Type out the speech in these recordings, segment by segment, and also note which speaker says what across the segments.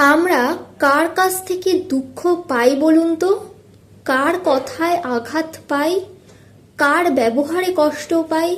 Speaker 1: আমরা কার কাছ থেকে দুঃখ পাই বলুন তো? কার কথায় আঘাত পাই? কার ব্যবহারে কষ্ট পাই?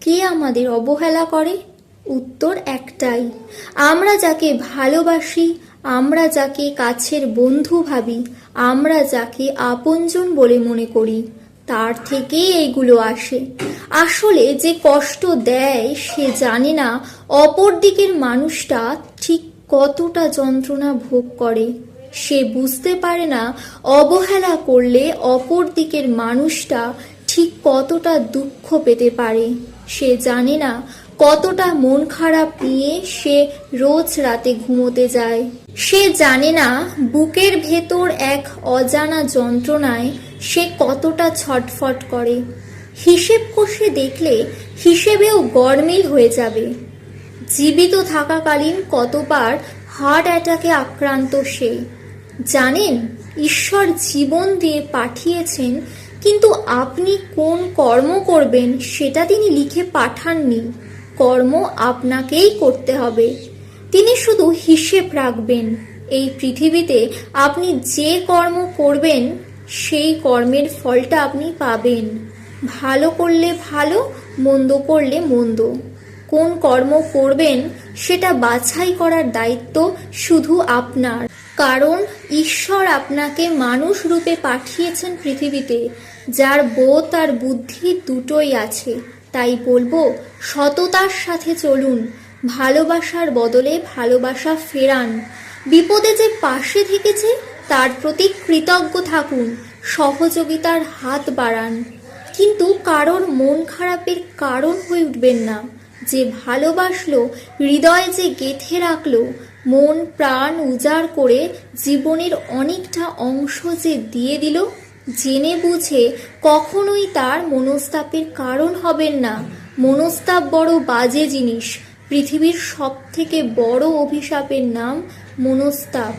Speaker 1: কে আমাদের অবহেলা করে? উত্তর একটাই, আমরা যাকে ভালোবাসি, আমরা যাকে কাছের বন্ধু ভাবি, আমরা যাকে আপনজন বলে মনে করি, তার থেকেই এইগুলো আসে। আসলে যে কষ্ট দেয় সে জানে না অপর দিকের মানুষটা ঠিক কতটা যন্ত্রণা ভোগ করে। সে বুঝতে পারে না অবহেলা করলে অপর দিকের মানুষটা ঠিক কতটা দুঃখ পেতে পারে। সে জানে না কতটা মন খারাপ নিয়ে সে রোজ রাতে ঘুমোতে যায়। সে জানে না বুকের ভেতর এক অজানা যন্ত্রণায় সে কতটা ছটফট করে। হিসেব কষে দেখলে হিসেবেও গরমিল হয়ে যাবে। জীবিত থাকাকালীন কতবার হার্ট অ্যাটাকে আক্রান্ত সে। জানেন, ঈশ্বর জীবন দিয়ে পাঠিয়েছেন, কিন্তু আপনি কোন কর্ম করবেন সেটা তিনি লিখে পাঠাননি। কর্ম আপনাকেই করতে হবে। তিনি শুধু হিসেব রাখবেন। এই পৃথিবীতে আপনি যে কর্ম করবেন সেই কর্মের ফলটা আপনি পাবেন। ভালো করলে ভালো, মন্দ করলে মন্দ। কোন কর্ম করবেন সেটা বাছাই করার দায়িত্ব শুধু আপনার। কারণ ঈশ্বর আপনাকে মানুষ রূপে পাঠিয়েছেন পৃথিবীতে, যার বোধ আর বুদ্ধি দুটোই আছে। তাই বলবো, সততার সাথে চলুন, ভালোবাসার বদলে ভালোবাসা ফেরান। বিপদে যে পাশে থেকেছে তার প্রতি কৃতজ্ঞ থাকুন, সহযোগিতার হাত বাড়ান। কিন্তু কারোর মন খারাপের কারণ হয়ে উঠবেন না। যে ভালোবাসলো, হৃদয়ে যে গেঁথে রাখলো, মন প্রাণ উজাড় করে জীবনের অনেকটা অংশ যে দিয়ে দিল, জেনে বুঝে কখনোই তার মনস্তাপের কারণ হবেন না। মনস্তাপ বড় বাজে জিনিস। পৃথিবীর সব থেকে বড় অভিশাপের নাম মনস্তাপ।